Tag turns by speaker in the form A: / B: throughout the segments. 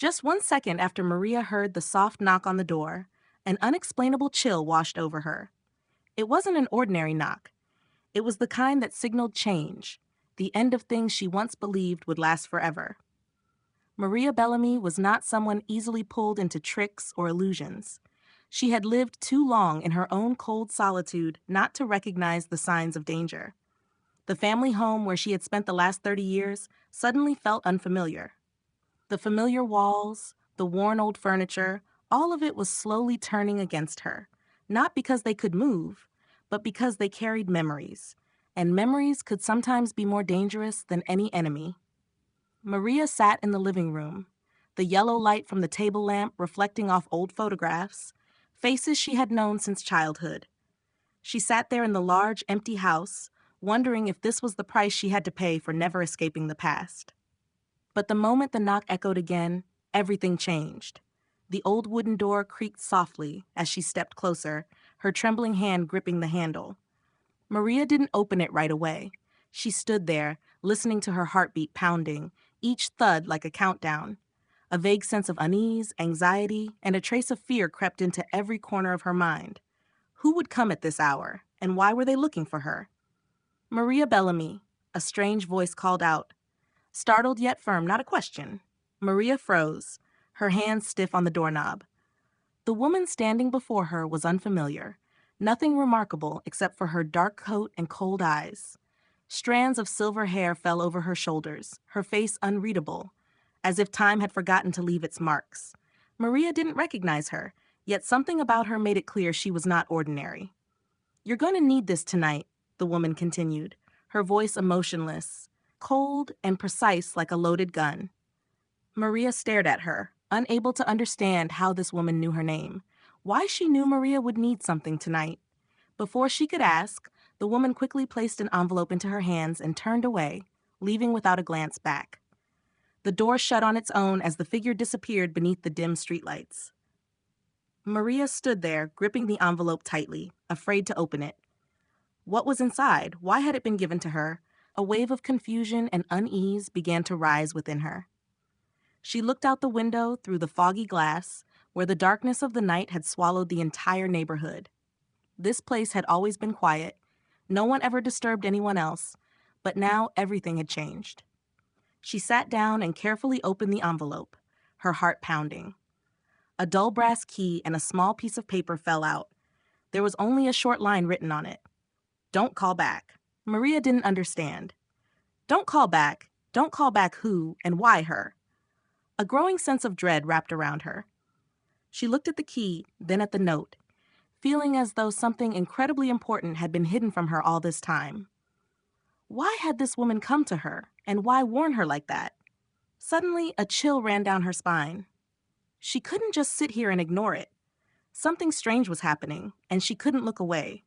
A: Just 1 second after Maria heard the soft knock on the door, an unexplainable chill washed over her. It wasn't an ordinary knock. It was the kind that signaled change, the end of things she once believed would last forever. Maria Bellamy was not someone easily pulled into tricks or illusions. She had lived too long in her own cold solitude not to recognize the signs of danger. The family home where she had spent the last 30 years suddenly felt unfamiliar. The familiar walls, the worn old furniture, all of it was slowly turning against her, not because they could move, but because they carried memories, and memories could sometimes be more dangerous than any enemy. Maria sat in the living room, the yellow light from the table lamp reflecting off old photographs, faces she had known since childhood. She sat there in the large, empty house, wondering if this was the price she had to pay for never escaping the past. But the moment the knock echoed again, everything changed. The old wooden door creaked softly as she stepped closer, her trembling hand gripping the handle. Maria didn't open it right away. She stood there, listening to her heartbeat pounding, each thud like a countdown. A vague sense of unease, anxiety, and a trace of fear crept into every corner of her mind. Who would come at this hour, and why were they looking for her? "Maria Bellamy," a strange voice called out. Startled yet firm, not a question. Maria froze, her hands stiff on the doorknob. The woman standing before her was unfamiliar, nothing remarkable except for her dark coat and cold eyes. Strands of silver hair fell over her shoulders, her face unreadable, as if time had forgotten to leave its marks. Maria didn't recognize her, yet something about her made it clear she was not ordinary. "You're going to need this tonight," the woman continued, her voice emotionless, cold and precise like a loaded gun. Maria stared at her, unable to understand how this woman knew her name, why she knew Maria would need something tonight. Before she could ask, the woman quickly placed an envelope into her hands and turned away, leaving without a glance back. The door shut on its own as the figure disappeared beneath the dim streetlights. Maria stood there, gripping the envelope tightly, afraid to open it. What was inside? Why had it been given to her? A wave of confusion and unease began to rise within her. She looked out the window through the foggy glass, where the darkness of the night had swallowed the entire neighborhood. This place had always been quiet. No one ever disturbed anyone else, but now everything had changed. She sat down and carefully opened the envelope, her heart pounding. A dull brass key and a small piece of paper fell out. There was only a short line written on it. "Don't call back." Maria didn't understand. Don't call back. Don't call back who and why her? A growing sense of dread wrapped around her. She looked at the key, then at the note, feeling as though something incredibly important had been hidden from her all this time. Why had this woman come to her, and why warn her like that? Suddenly, a chill ran down her spine. She couldn't just sit here and ignore it. Something strange was happening, and she couldn't look away.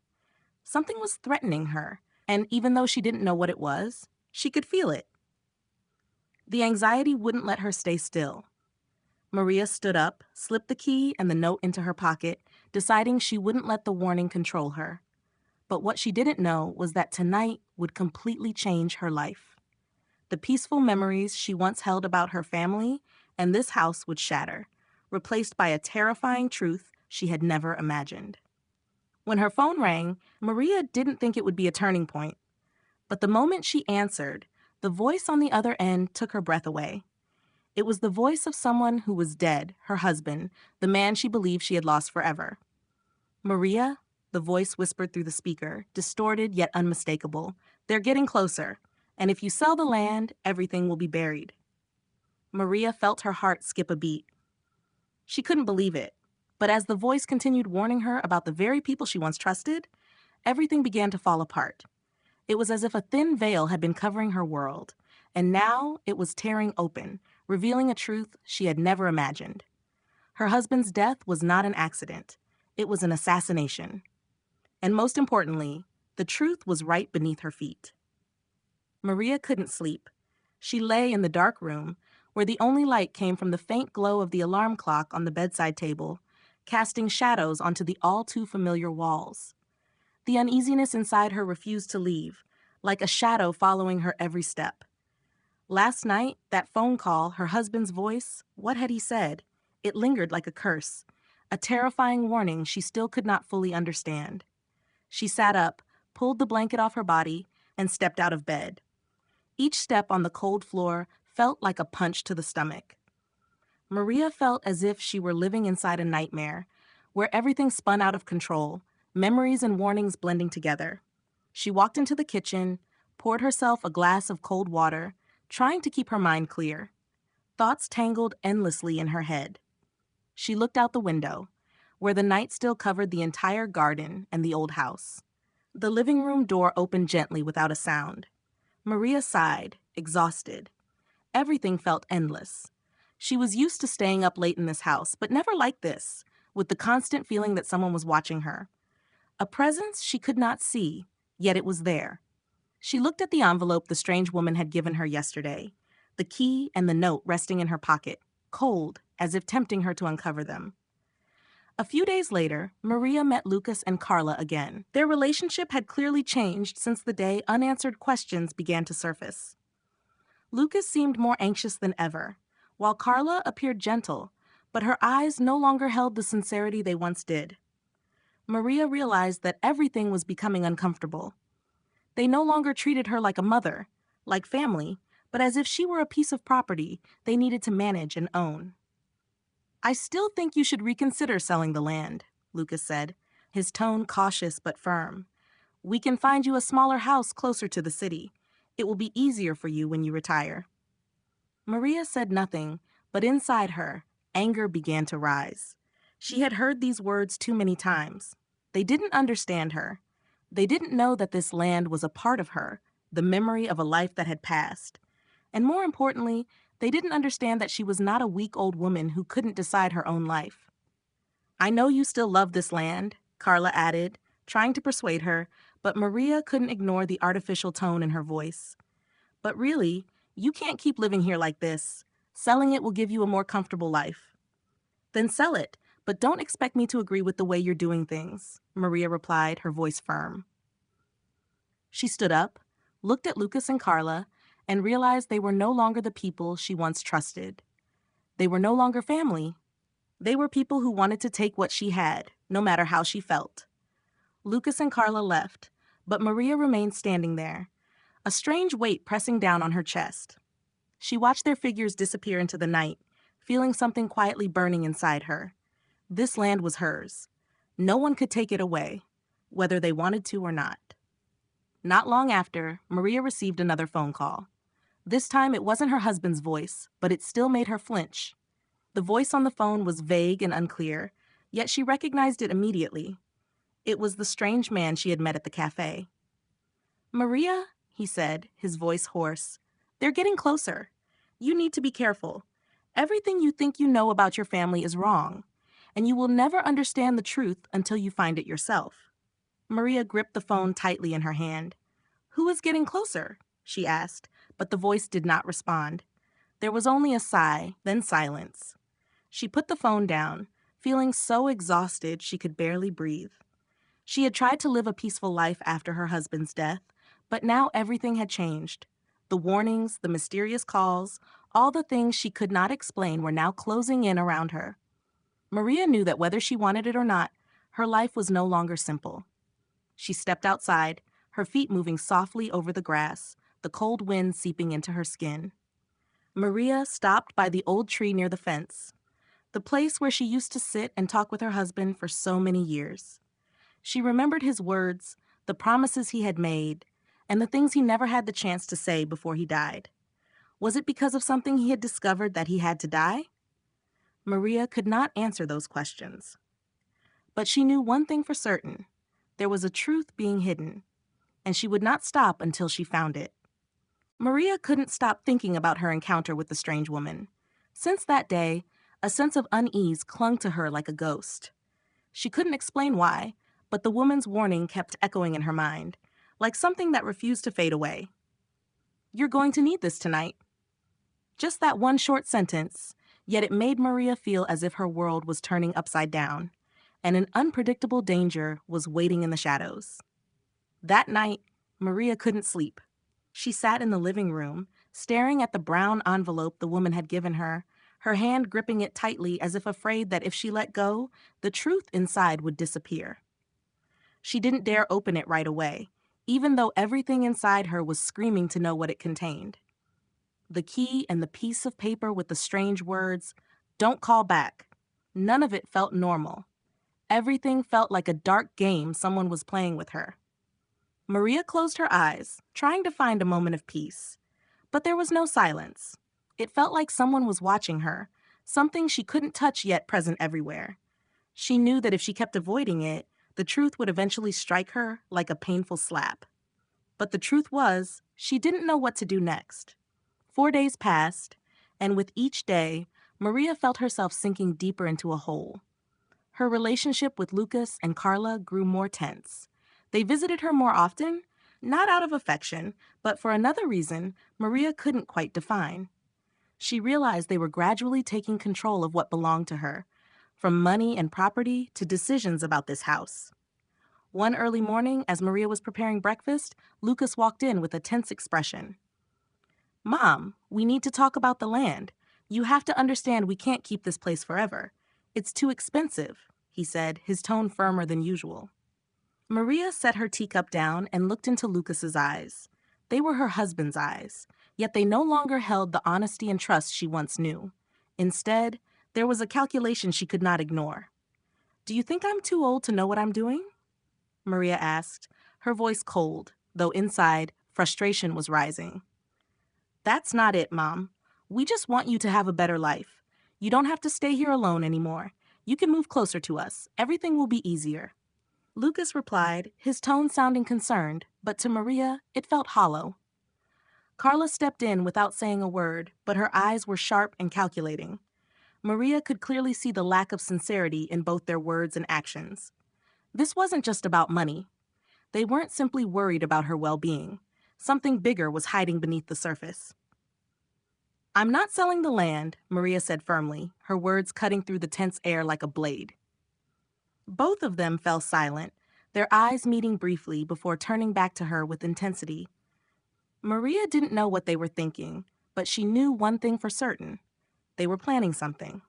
A: Something was threatening her, and even though she didn't know what it was, she could feel it. The anxiety wouldn't let her stay still. Maria stood up, slipped the key and the note into her pocket, deciding she wouldn't let the warning control her. But what she didn't know was that tonight would completely change her life. The peaceful memories she once held about her family and this house would shatter, replaced by a terrifying truth she had never imagined. When her phone rang, Maria didn't think it would be a turning point. But the moment she answered, the voice on the other end took her breath away. It was the voice of someone who was dead, her husband, the man she believed she had lost forever. "Maria," the voice whispered through the speaker, distorted yet unmistakable, "they're getting closer, and if you sell the land, everything will be buried." Maria felt her heart skip a beat. She couldn't believe it, but as the voice continued warning her about the very people she once trusted, everything began to fall apart. It was as if a thin veil had been covering her world, and now it was tearing open, revealing a truth she had never imagined. Her husband's death was not an accident. It was an assassination. And most importantly, the truth was right beneath her feet. Maria couldn't sleep. She lay in the dark room, where the only light came from the faint glow of the alarm clock on the bedside table, casting shadows onto the all-too-familiar walls. The uneasiness inside her refused to leave, like a shadow following her every step. Last night, that phone call, her husband's voice, what had he said? It lingered like a curse, a terrifying warning she still could not fully understand. She sat up, pulled the blanket off her body, and stepped out of bed. Each step on the cold floor felt like a punch to the stomach. Maria felt as if she were living inside a nightmare, where everything spun out of control, memories and warnings blending together. She walked into the kitchen, poured herself a glass of cold water, trying to keep her mind clear. Thoughts tangled endlessly in her head. She looked out the window, where the night still covered the entire garden and the old house. The living room door opened gently without a sound. Maria sighed, exhausted. Everything felt endless. She was used to staying up late in this house, but never like this, with the constant feeling that someone was watching her. A presence she could not see, yet it was there. She looked at the envelope the strange woman had given her yesterday, the key and the note resting in her pocket, cold, as if tempting her to uncover them. A few days later, Maria met Lucas and Carla again. Their relationship had clearly changed since the day unanswered questions began to surface. Lucas seemed more anxious than ever, while Carla appeared gentle, but her eyes no longer held the sincerity they once did. Maria realized that everything was becoming uncomfortable. They no longer treated her like a mother, like family, but as if she were a piece of property they needed to manage and own. "I still think you should reconsider selling the land," Lucas said, his tone cautious but firm. "We can find you a smaller house closer to the city. It will be easier for you when you retire." Maria said nothing, but inside her, anger began to rise. She had heard these words too many times. They didn't understand her. They didn't know that this land was a part of her, the memory of a life that had passed. And more importantly, they didn't understand that she was not a weak old woman who couldn't decide her own life. "I know you still love this land," Carla added, trying to persuade her, but Maria couldn't ignore the artificial tone in her voice. "But really, you can't keep living here like this. Selling it will give you a more comfortable life." "Then sell it, but don't expect me to agree with the way you're doing things," Maria replied, her voice firm. She stood up, looked at Lucas and Carla, and realized they were no longer the people she once trusted. They were no longer family. They were people who wanted to take what she had, no matter how she felt. Lucas and Carla left, but Maria remained standing there, a strange weight pressing down on her chest. She watched their figures disappear into the night, feeling something quietly burning inside her. This land was hers. No one could take it away, whether they wanted to or not. Not long after, Maria received another phone call. This time it wasn't her husband's voice, but it still made her flinch. The voice on the phone was vague and unclear, yet she recognized it immediately. It was the strange man she had met at the cafe. "Maria," he said, his voice hoarse, "they're getting closer. You need to be careful. Everything you think you know about your family is wrong, and you will never understand the truth until you find it yourself." Maria gripped the phone tightly in her hand. "Who is getting closer?" she asked, but the voice did not respond. There was only a sigh, then silence. She put the phone down, feeling so exhausted she could barely breathe. She had tried to live a peaceful life after her husband's death, but now everything had changed. The warnings, the mysterious calls, all the things she could not explain were now closing in around her. Maria knew that whether she wanted it or not, her life was no longer simple. She stepped outside, her feet moving softly over the grass, the cold wind seeping into her skin. Maria stopped by the old tree near the fence, the place where she used to sit and talk with her husband for so many years. She remembered his words, the promises he had made, and the things he never had the chance to say before he died. Was it because of something he had discovered that he had to die? Maria could not answer those questions. But she knew one thing for certain. There was a truth being hidden, and she would not stop until she found it. Maria couldn't stop thinking about her encounter with the strange woman. Since that day, a sense of unease clung to her like a ghost. She couldn't explain why, but the woman's warning kept echoing in her mind, like something that refused to fade away. "You're going to need this tonight." Just that one short sentence, yet it made Maria feel as if her world was turning upside down, and an unpredictable danger was waiting in the shadows. That night, Maria couldn't sleep. She sat in the living room, staring at the brown envelope the woman had given her hand gripping it tightly as if afraid that if she let go, the truth inside would disappear. She didn't dare open it right away, even though everything inside her was screaming to know what it contained. The key and the piece of paper with the strange words, "Don't call back." None of it felt normal. Everything felt like a dark game someone was playing with her. Maria closed her eyes, trying to find a moment of peace. But there was no silence. It felt like someone was watching her, something she couldn't touch yet present everywhere. She knew that if she kept avoiding it, the truth would eventually strike her like a painful slap. But the truth was, she didn't know what to do next. 4 days passed, and with each day, Maria felt herself sinking deeper into a hole. Her relationship with Lucas and Carla grew more tense. They visited her more often, not out of affection, but for another reason Maria couldn't quite define. She realized they were gradually taking control of what belonged to her, from money and property to decisions about this house. One early morning, as Maria was preparing breakfast, Lucas walked in with a tense expression. "Mom, we need to talk about the land. You have to understand we can't keep this place forever. It's too expensive," he said, his tone firmer than usual. Maria set her teacup down and looked into Lucas's eyes. They were her husband's eyes, yet they no longer held the honesty and trust she once knew. Instead, there was a calculation she could not ignore. "Do you think I'm too old to know what I'm doing?" Maria asked, her voice cold, though inside, frustration was rising. "That's not it, Mom. We just want you to have a better life. You don't have to stay here alone anymore. You can move closer to us. Everything will be easier." Lucas replied, his tone sounding concerned, but to Maria, it felt hollow. Carla stepped in without saying a word, but her eyes were sharp and calculating. Maria could clearly see the lack of sincerity in both their words and actions. This wasn't just about money. They weren't simply worried about her well-being. Something bigger was hiding beneath the surface. "I'm not selling the land," Maria said firmly, her words cutting through the tense air like a blade. Both of them fell silent, their eyes meeting briefly before turning back to her with intensity. Maria didn't know what they were thinking, but she knew one thing for certain. They were planning something.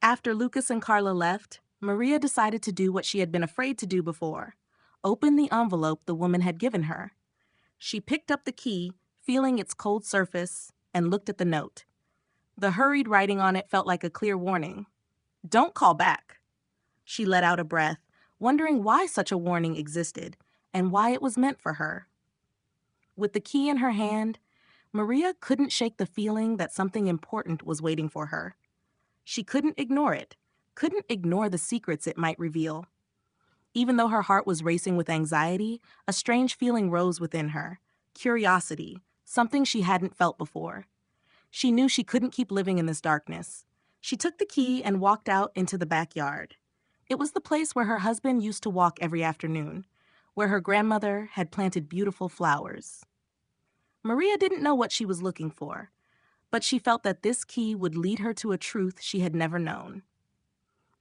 A: After Lucas and Carla left, Maria decided to do what she had been afraid to do before: open the envelope the woman had given her. She picked up the key, feeling its cold surface, and looked at the note. The hurried writing on it felt like a clear warning. "Don't call back." She let out a breath, wondering why such a warning existed and why it was meant for her. With the key in her hand, Maria couldn't shake the feeling that something important was waiting for her. She couldn't ignore it, couldn't ignore the secrets it might reveal. Even though her heart was racing with anxiety, a strange feeling rose within her: curiosity, something she hadn't felt before. She knew she couldn't keep living in this darkness. She took the key and walked out into the backyard. It was the place where her husband used to walk every afternoon, where her grandmother had planted beautiful flowers. Maria didn't know what she was looking for, but she felt that this key would lead her to a truth she had never known.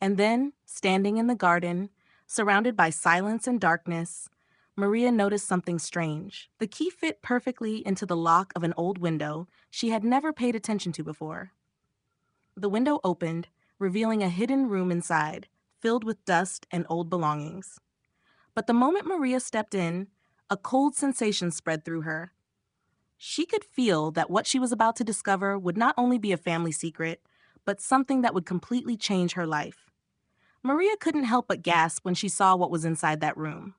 A: And then, standing in the garden, surrounded by silence and darkness, Maria noticed something strange. The key fit perfectly into the lock of an old window she had never paid attention to before. The window opened, revealing a hidden room inside, filled with dust and old belongings. But the moment Maria stepped in, a cold sensation spread through her. She could feel that what she was about to discover would not only be a family secret, but something that would completely change her life. Maria couldn't help but gasp when she saw what was inside that room.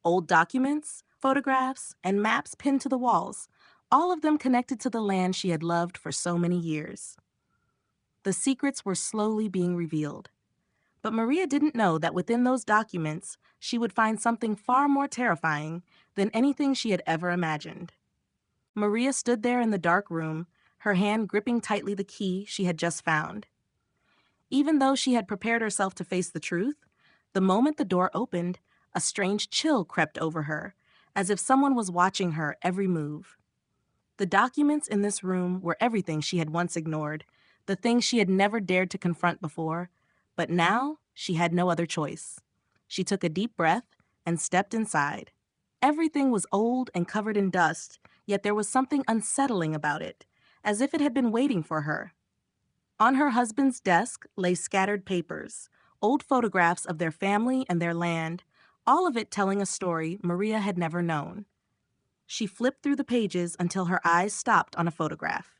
A: Old documents, photographs, and maps pinned to the walls, all of them connected to the land she had loved for so many years. The secrets were slowly being revealed. But Maria didn't know that within those documents, she would find something far more terrifying than anything she had ever imagined. Maria stood there in the dark room, her hand gripping tightly the key she had just found. Even though she had prepared herself to face the truth, the moment the door opened, a strange chill crept over her, as if someone was watching her every move. The documents in this room were everything she had once ignored, the things she had never dared to confront before, but now she had no other choice. She took a deep breath and stepped inside. Everything was old and covered in dust, yet there was something unsettling about it, as if it had been waiting for her. On her husband's desk lay scattered papers, old photographs of their family and their land, all of it telling a story Maria had never known. She flipped through the pages until her eyes stopped on a photograph.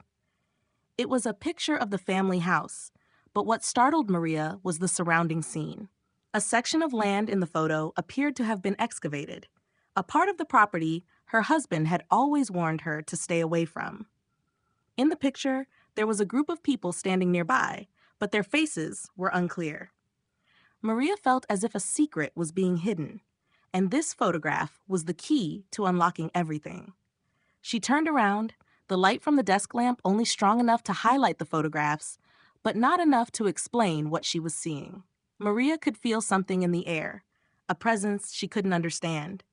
A: It was a picture of the family house, but what startled Maria was the surrounding scene. A section of land in the photo appeared to have been excavated, a part of the property her husband had always warned her to stay away from. In the picture, there was a group of people standing nearby, but their faces were unclear. Maria felt as if a secret was being hidden, and this photograph was the key to unlocking everything. She turned around, the light from the desk lamp only strong enough to highlight the photographs, but not enough to explain what she was seeing. Maria could feel something in the air, a presence she couldn't understand.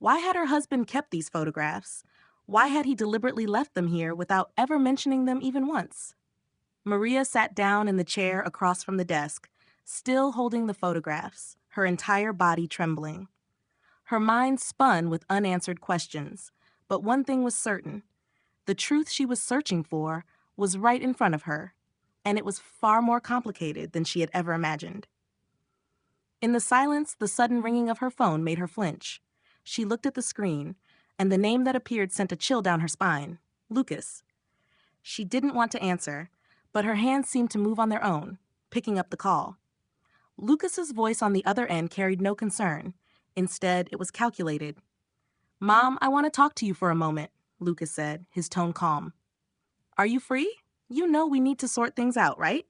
A: Why had her husband kept these photographs? Why had he deliberately left them here without ever mentioning them even once? Maria sat down in the chair across from the desk, still holding the photographs, her entire body trembling. Her mind spun with unanswered questions, but one thing was certain. The truth she was searching for was right in front of her, and it was far more complicated than she had ever imagined. In the silence, the sudden ringing of her phone made her flinch. She looked at the screen, and the name that appeared sent a chill down her spine. Lucas. She didn't want to answer, but her hands seemed to move on their own, picking up the call. Lucas's voice on the other end carried no concern. Instead, it was calculated. "Mom, I want to talk to you for a moment," Lucas said, his tone calm. "Are you free? You know we need to sort things out, right?"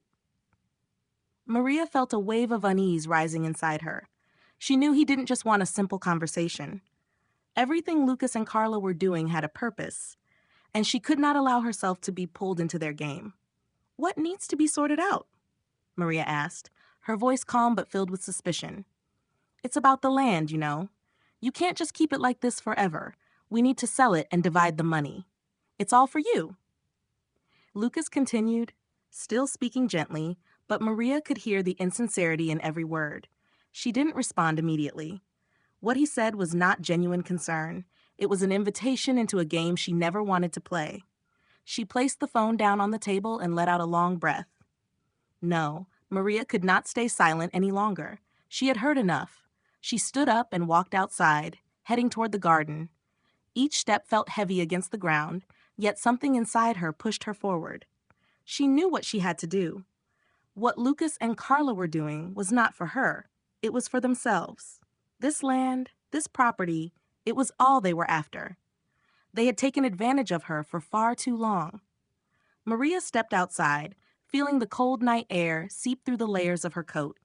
A: Maria felt a wave of unease rising inside her. She knew he didn't just want a simple conversation. Everything Lucas and Carla were doing had a purpose, and she could not allow herself to be pulled into their game. "What needs to be sorted out?" Maria asked, her voice calm but filled with suspicion. "It's about the land, you know. You can't just keep it like this forever. We need to sell it and divide the money. It's all for you." Lucas continued, still speaking gently, but Maria could hear the insincerity in every word. She didn't respond immediately. What he said was not genuine concern. It was an invitation into a game she never wanted to play. She placed the phone down on the table and let out a long breath. No, Maria could not stay silent any longer. She had heard enough. She stood up and walked outside, heading toward the garden. Each step felt heavy against the ground, yet something inside her pushed her forward. She knew what she had to do. What Lucas and Carla were doing was not for her. It was for themselves. This land, this property, it was all they were after. They had taken advantage of her for far too long. Maria stepped outside, feeling the cold night air seep through the layers of her coat.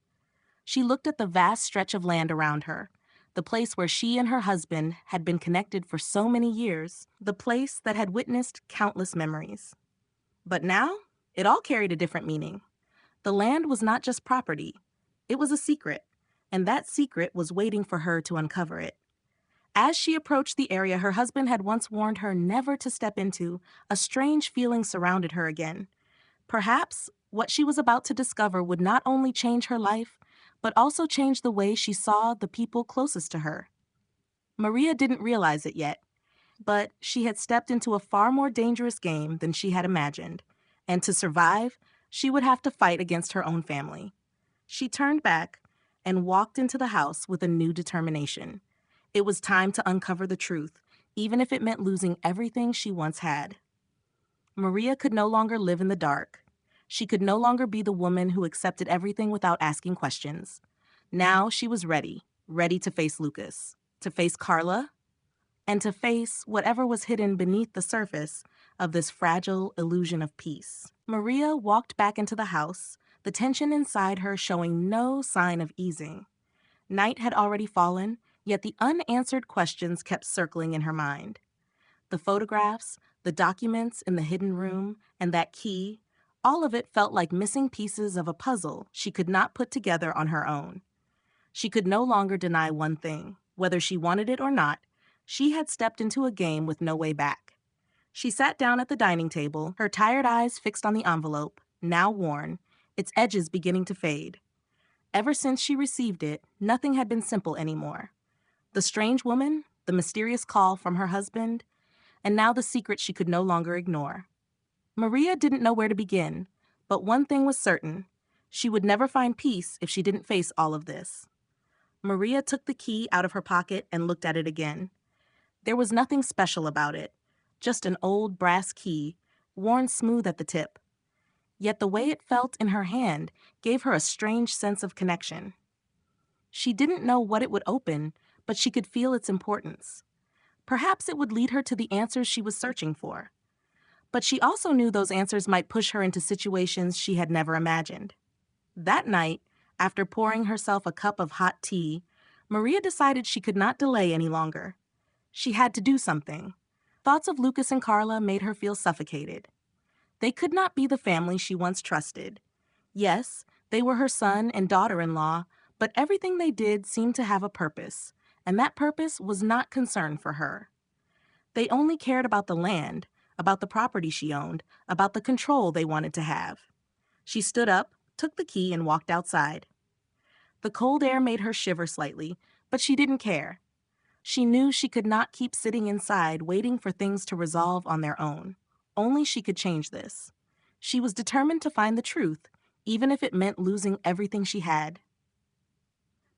A: She looked at the vast stretch of land around her, the place where she and her husband had been connected for so many years, the place that had witnessed countless memories. But now, it all carried a different meaning. The land was not just property. It was a secret, and that secret was waiting for her to uncover it. As she approached the area her husband had once warned her never to step into, a strange feeling surrounded her again. Perhaps what she was about to discover would not only change her life, but also change the way she saw the people closest to her. Maria didn't realize it yet, but she had stepped into a far more dangerous game than she had imagined, and to survive, she would have to fight against her own family. She turned back and walked into the house with a new determination. It was time to uncover the truth, even if it meant losing everything she once had. Maria could no longer live in the dark. She could no longer be the woman who accepted everything without asking questions. Now she was ready to face Lucas, to face Carla, and to face whatever was hidden beneath the surface of this fragile illusion of peace. Maria walked back into the house, the tension inside her showing no sign of easing. Night had already fallen, yet the unanswered questions kept circling in her mind. The photographs, the documents in the hidden room, and that key, all of it felt like missing pieces of a puzzle she could not put together on her own. She could no longer deny one thing. Whether she wanted it or not, she had stepped into a game with no way back. She sat down at the dining table, her tired eyes fixed on the envelope, now worn, its edges beginning to fade. Ever since she received it, nothing had been simple anymore. The strange woman, the mysterious call from her husband, and now the secret she could no longer ignore. Maria didn't know where to begin, but one thing was certain. She would never find peace if she didn't face all of this. Maria took the key out of her pocket and looked at it again. There was nothing special about it, just an old brass key, worn smooth at the tip. Yet the way it felt in her hand gave her a strange sense of connection. She didn't know what it would open, but she could feel its importance. Perhaps it would lead her to the answers she was searching for. But she also knew those answers might push her into situations she had never imagined. That night, after pouring herself a cup of hot tea, Maria decided she could not delay any longer. She had to do something. Thoughts of Lucas and Carla made her feel suffocated. They could not be the family she once trusted. Yes, they were her son and daughter-in-law, but everything they did seemed to have a purpose, and that purpose was not concern for her. They only cared about the land, about the property she owned, about the control they wanted to have. She stood up, took the key, and walked outside. The cold air made her shiver slightly, but she didn't care. She knew she could not keep sitting inside waiting for things to resolve on their own. Only she could change this. She was determined to find the truth, even if it meant losing everything she had.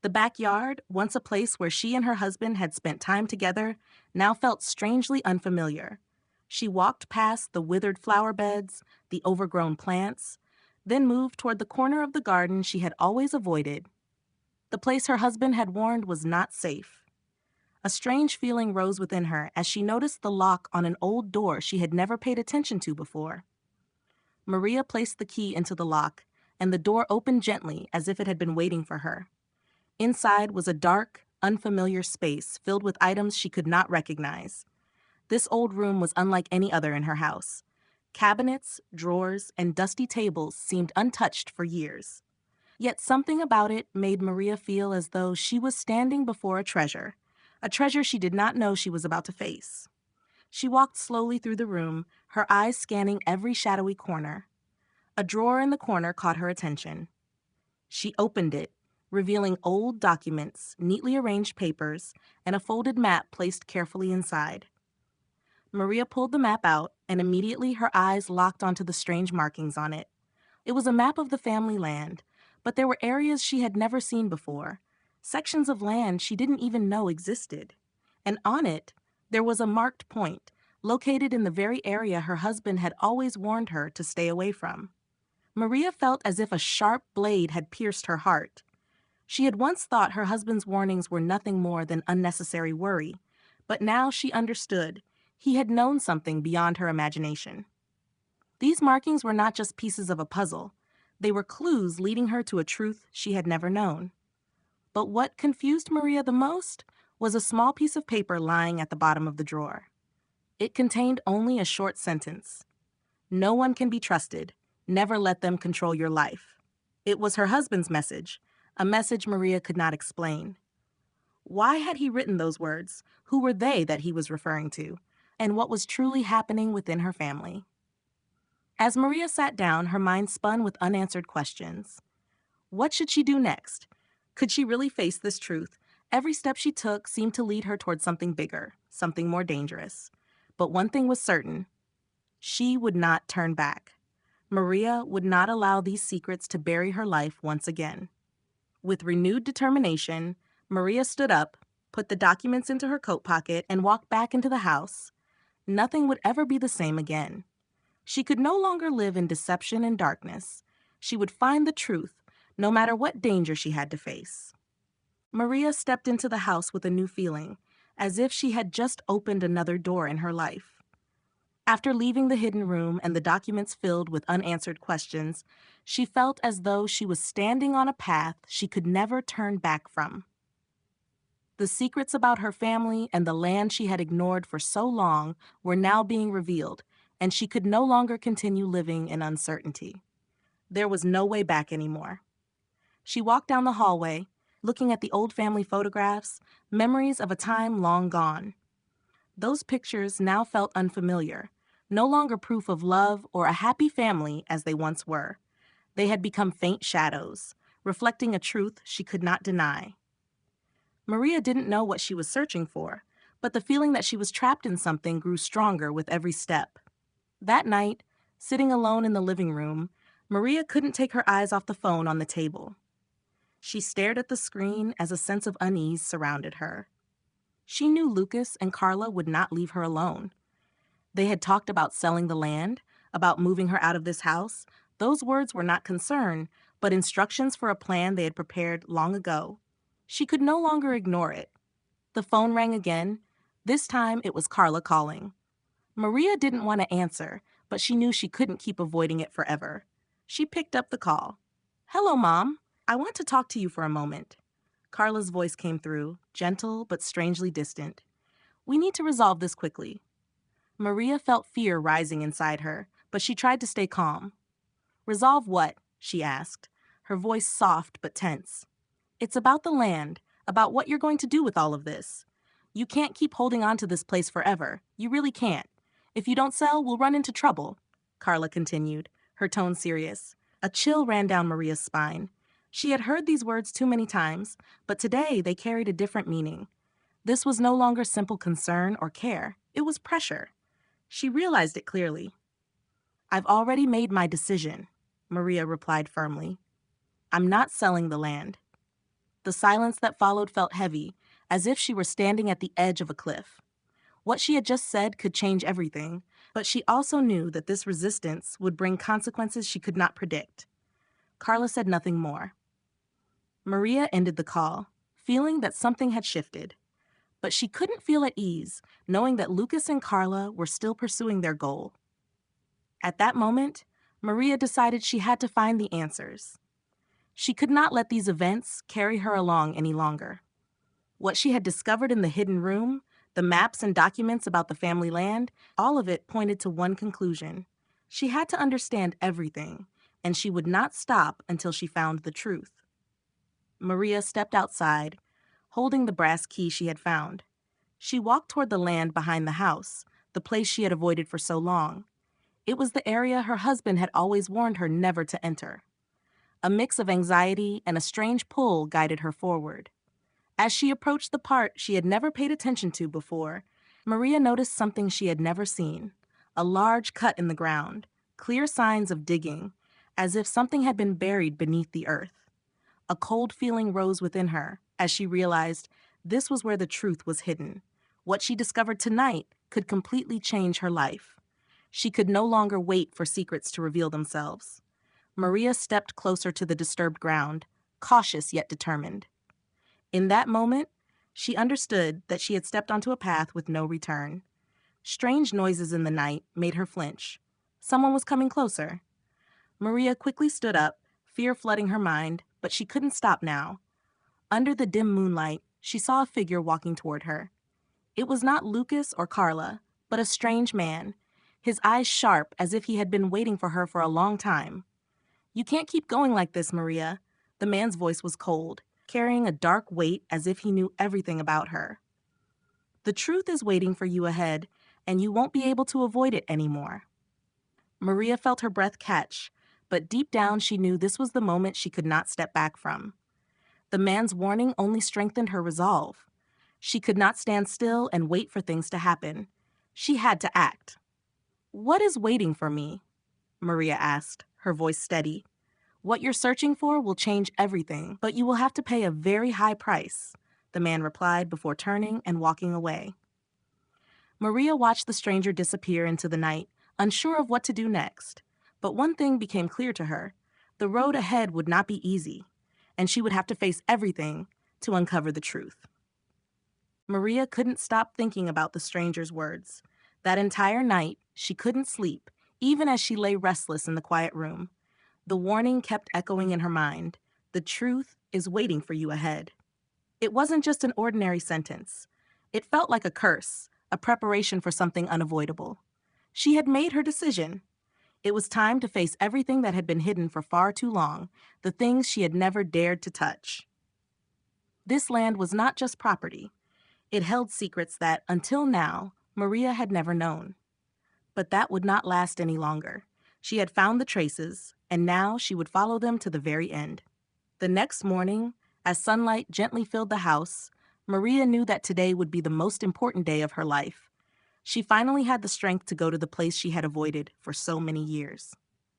A: The backyard, once a place where she and her husband had spent time together, now felt strangely unfamiliar. She walked past the withered flower beds, the overgrown plants, then moved toward the corner of the garden she had always avoided. The place her husband had warned was not safe. A strange feeling rose within her as she noticed the lock on an old door she had never paid attention to before. Maria placed the key into the lock, and the door opened gently as if it had been waiting for her. Inside was a dark, unfamiliar space filled with items she could not recognize. This old room was unlike any other in her house. Cabinets, drawers, and dusty tables seemed untouched for years. Yet something about it made Maria feel as though she was standing before a treasure she did not know she was about to face. She walked slowly through the room, her eyes scanning every shadowy corner. A drawer in the corner caught her attention. She opened it, revealing old documents, neatly arranged papers, and a folded map placed carefully inside. Maria pulled the map out, and immediately her eyes locked onto the strange markings on it. It was a map of the family land, but there were areas she had never seen before, sections of land she didn't even know existed. And on it, there was a marked point, located in the very area her husband had always warned her to stay away from. Maria felt as if a sharp blade had pierced her heart. She had once thought her husband's warnings were nothing more than unnecessary worry, but now she understood. He had known something beyond her imagination. These markings were not just pieces of a puzzle. They were clues leading her to a truth she had never known. But what confused Maria the most was a small piece of paper lying at the bottom of the drawer. It contained only a short sentence. "No one can be trusted. Never let them control your life." It was her husband's message, a message Maria could not explain. Why had he written those words? Who were they that he was referring to? And what was truly happening within her family? As Maria sat down, her mind spun with unanswered questions. What should she do next? Could she really face this truth? Every step she took seemed to lead her toward something bigger, something more dangerous. But one thing was certain. She would not turn back. Maria would not allow these secrets to bury her life once again. With renewed determination, Maria stood up, put the documents into her coat pocket, and walked back into the house. Nothing would ever be the same again. She could no longer live in deception and darkness. She would find the truth, no matter what danger she had to face. Maria stepped into the house with a new feeling, as if she had just opened another door in her life. After leaving the hidden room and the documents filled with unanswered questions, she felt as though she was standing on a path she could never turn back from. The secrets about her family and the land she had ignored for so long were now being revealed, and she could no longer continue living in uncertainty. There was no way back anymore. She walked down the hallway, looking at the old family photographs, memories of a time long gone. Those pictures now felt unfamiliar, no longer proof of love or a happy family as they once were. They had become faint shadows, reflecting a truth she could not deny. Maria didn't know what she was searching for, but the feeling that she was trapped in something grew stronger with every step. That night, sitting alone in the living room, Maria couldn't take her eyes off the phone on the table. She stared at the screen as a sense of unease surrounded her. She knew Lucas and Carla would not leave her alone. They had talked about selling the land, about moving her out of this house. Those words were not concern, but instructions for a plan they had prepared long ago. She could no longer ignore it. The phone rang again. This time it was Carla calling. Maria didn't want to answer, but she knew she couldn't keep avoiding it forever. She picked up the call. "Hello, Mom. I want to talk to you for a moment." Carla's voice came through, gentle but strangely distant. "We need to resolve this quickly." Maria felt fear rising inside her, but she tried to stay calm. "Resolve what?" she asked, her voice soft but tense. "It's about the land, about what you're going to do with all of this. You can't keep holding on to this place forever. You really can't. If you don't sell, we'll run into trouble," Carla continued, her tone serious. A chill ran down Maria's spine. She had heard these words too many times, but today they carried a different meaning. This was no longer simple concern or care. It was pressure. She realized it clearly. "I've already made my decision," Maria replied firmly. "I'm not selling the land." The silence that followed felt heavy, as if she were standing at the edge of a cliff. What she had just said could change everything, but she also knew that this resistance would bring consequences she could not predict. Carla said nothing more. Maria ended the call, feeling that something had shifted. But she couldn't feel at ease, knowing that Lucas and Carla were still pursuing their goal. At that moment, Maria decided she had to find the answers. She could not let these events carry her along any longer. What she had discovered in the hidden room, the maps and documents about the family land, all of it pointed to one conclusion. She had to understand everything, and she would not stop until she found the truth. Maria stepped outside, holding the brass key she had found. She walked toward the land behind the house, the place she had avoided for so long. It was the area her husband had always warned her never to enter. A mix of anxiety and a strange pull guided her forward. As she approached the part she had never paid attention to before, Maria noticed something she had never seen: a large cut in the ground, clear signs of digging, as if something had been buried beneath the earth. A cold feeling rose within her as she realized this was where the truth was hidden. What she discovered tonight could completely change her life. She could no longer wait for secrets to reveal themselves. Maria stepped closer to the disturbed ground, cautious yet determined. In that moment, she understood that she had stepped onto a path with no return. Strange noises in the night made her flinch. Someone was coming closer. Maria quickly stood up, fear flooding her mind, but she couldn't stop now. Under the dim moonlight, she saw a figure walking toward her. It was not Lucas or Carla, but a strange man, his eyes sharp as if he had been waiting for her for a long time. "You can't keep going like this, Maria." The man's voice was cold, carrying a dark weight as if he knew everything about her. "The truth is waiting for you ahead, and you won't be able to avoid it anymore." Maria felt her breath catch, but deep down she knew this was the moment she could not step back from. The man's warning only strengthened her resolve. She could not stand still and wait for things to happen. She had to act. "What is waiting for me?" Maria asked, her voice steady. "What you're searching for will change everything, but you will have to pay a very high price," the man replied before turning and walking away. Maria watched the stranger disappear into the night, unsure of what to do next. But one thing became clear to her: the road ahead would not be easy, and she would have to face everything to uncover the truth. Maria couldn't stop thinking about the stranger's words. That entire night, she couldn't sleep, even as she lay restless in the quiet room. The warning kept echoing in her mind: the truth is waiting for you ahead. It wasn't just an ordinary sentence. It felt like a curse, a preparation for something unavoidable. She had made her decision. It was time to face everything that had been hidden for far too long, the things she had never dared to touch. This land was not just property. It held secrets that, until now, Maria had never known. But that would not last any longer. She had found the traces, and now she would follow them to the very end. The next morning, as sunlight gently filled the house, Maria knew that today would be the most important day of her life. She finally had the strength to go to the place she had avoided for so many years.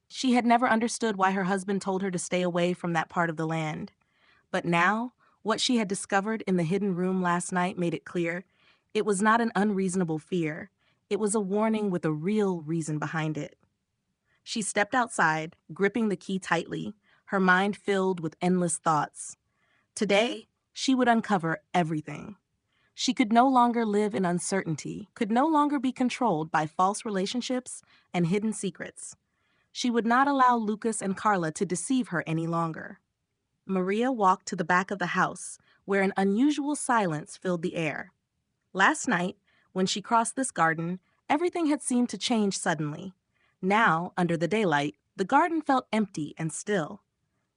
A: She had never understood why her husband told her to stay away from that part of the land. But now, what she had discovered in the hidden room last night made it clear it was not an unreasonable fear. It was a warning with a real reason behind it. She stepped outside, gripping the key tightly, her mind filled with endless thoughts. Today, she would uncover everything. She could no longer live in uncertainty, could no longer be controlled by false relationships and hidden secrets. She would not allow Lucas and Carla to deceive her any longer. Maria walked to the back of the house, where an unusual silence filled the air. Last night, when she crossed this garden, everything had seemed to change suddenly. Now, under the daylight, the garden felt empty and still.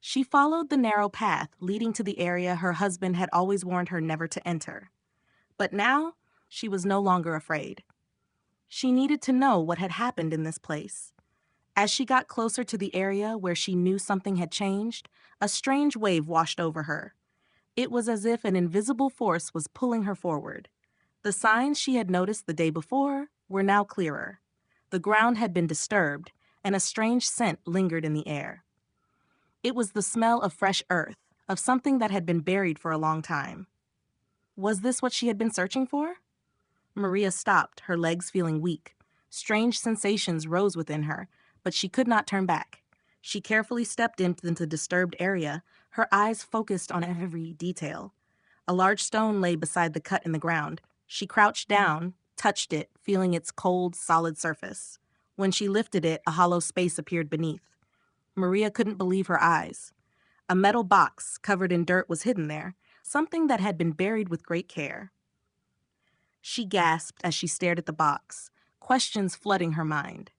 A: She followed the narrow path leading to the area her husband had always warned her never to enter. But now, she was no longer afraid. She needed to know what had happened in this place. As she got closer to the area where she knew something had changed, a strange wave washed over her. It was as if an invisible force was pulling her forward. The signs she had noticed the day before were now clearer. The ground had been disturbed, and a strange scent lingered in the air. It was the smell of fresh earth, of something that had been buried for a long time. Was this what she had been searching for? Maria stopped, her legs feeling weak. Strange sensations rose within her, but she could not turn back. She carefully stepped into the disturbed area, her eyes focused on every detail. A large stone lay beside the cut in the ground. She crouched down, touched it, feeling its cold, solid surface. When she lifted it, a hollow space appeared beneath. Maria couldn't believe her eyes. A metal box covered in dirt was hidden there, something that had been buried with great care. She gasped as she stared at the box, questions flooding her mind.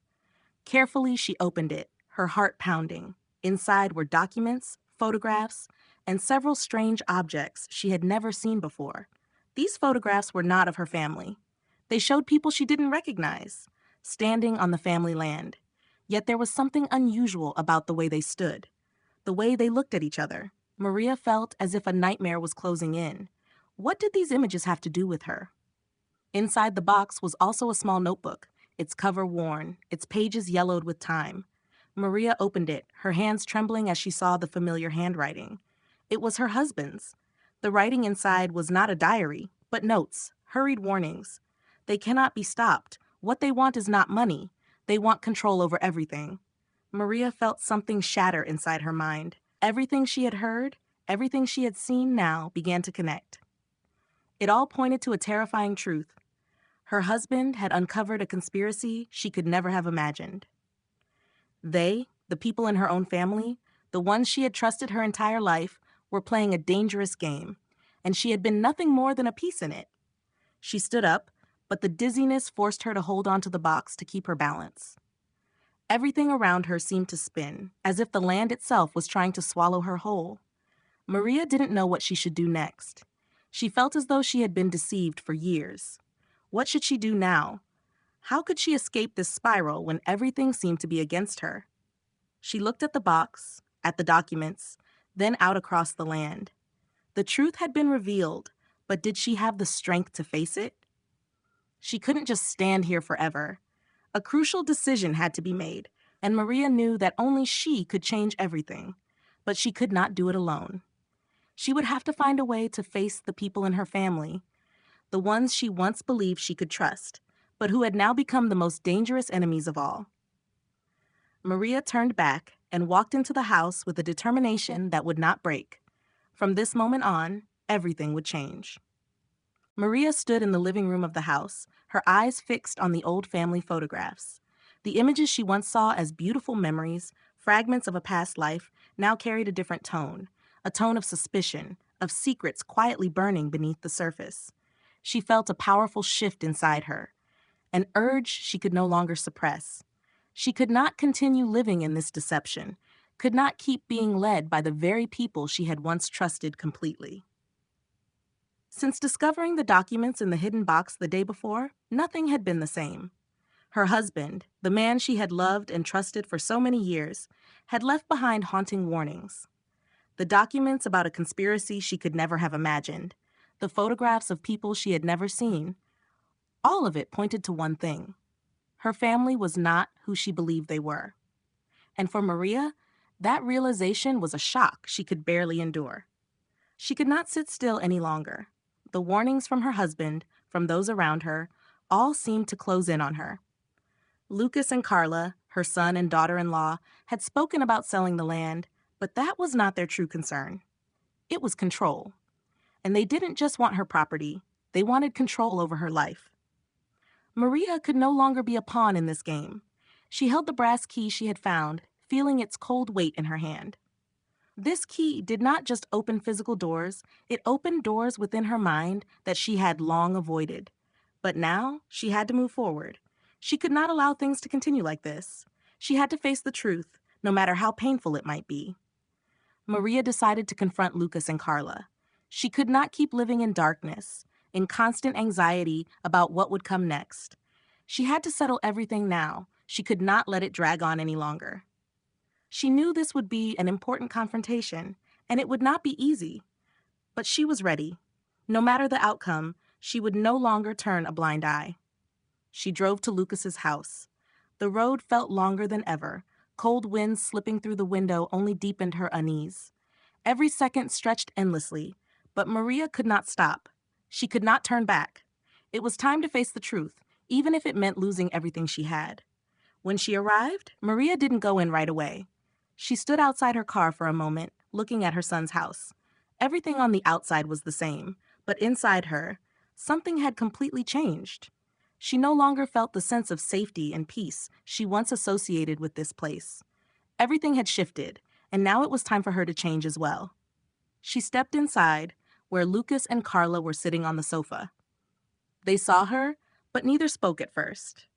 A: Carefully, she opened it, her heart pounding. Inside were documents, photographs, and several strange objects she had never seen before. These photographs were not of her family. They showed people she didn't recognize, standing on the family land. Yet there was something unusual about the way they stood, the way they looked at each other. Maria felt as if a nightmare was closing in. What did these images have to do with her? Inside the box was also a small notebook, its cover worn, its pages yellowed with time. Maria opened it, her hands trembling as she saw the familiar handwriting. It was her husband's. The writing inside was not a diary, but notes, hurried warnings. They cannot be stopped. What they want is not money. They want control over everything. Maria felt something shatter inside her mind. Everything she had heard, everything she had seen now began to connect. It all pointed to a terrifying truth. Her husband had uncovered a conspiracy she could never have imagined. They, the people in her own family, the ones she had trusted her entire life, were playing a dangerous game, and she had been nothing more than a piece in it. She stood up, but the dizziness forced her to hold onto the box to keep her balance. Everything around her seemed to spin, as if the land itself was trying to swallow her whole. Maria didn't know what she should do next. She felt as though she had been deceived for years. What should she do now? How could she escape this spiral when everything seemed to be against her? She looked at the box, at the documents, then out across the land. The truth had been revealed, but did she have the strength to face it? She couldn't just stand here forever. A crucial decision had to be made, and Maria knew that only she could change everything, but she could not do it alone. She would have to find a way to face the people in her family, the ones she once believed she could trust, but who had now become the most dangerous enemies of all. Maria turned back and walked into the house with a determination that would not break. From this moment on, everything would change. Maria stood in the living room of the house, her eyes fixed on the old family photographs. The images she once saw as beautiful memories, fragments of a past life, now carried a different tone, a tone of suspicion, of secrets quietly burning beneath the surface. She felt a powerful shift inside her, an urge she could no longer suppress. She could not continue living in this deception, could not keep being led by the very people she had once trusted completely. Since discovering the documents in the hidden box the day before, nothing had been the same. Her husband, the man she had loved and trusted for so many years, had left behind haunting warnings. The documents about a conspiracy she could never have imagined, the photographs of people she had never seen. All of it pointed to one thing. Her family was not who she believed they were. And for Maria, that realization was a shock she could barely endure. She could not sit still any longer. The warnings from her husband, from those around her, all seemed to close in on her. Lucas and Carla, her son and daughter-in-law, had spoken about selling the land, but that was not their true concern. It was control. And they didn't just want her property, they wanted control over her life. Maria could no longer be a pawn in this game. She held the brass key she had found, feeling its cold weight in her hand. This key did not just open physical doors, it opened doors within her mind that she had long avoided. But now, she had to move forward. She could not allow things to continue like this. She had to face the truth, no matter how painful it might be. Maria decided to confront Lucas and Carla. She could not keep living in darkness, in constant anxiety about what would come next. She had to settle everything now. She could not let it drag on any longer. She knew this would be an important confrontation, and it would not be easy. But she was ready. No matter the outcome, she would no longer turn a blind eye. She drove to Lucas's house. The road felt longer than ever. Cold winds slipping through the window only deepened her unease. Every second stretched endlessly, but Maria could not stop. She could not turn back. It was time to face the truth, even if it meant losing everything she had. When she arrived, Maria didn't go in right away. She stood outside her car for a moment, looking at her son's house. Everything on the outside was the same, but inside her, something had completely changed. She no longer felt the sense of safety and peace she once associated with this place. Everything had shifted, and now it was time for her to change as well. She stepped inside, where Lucas and Carla were sitting on the sofa. They saw her, but neither spoke at first.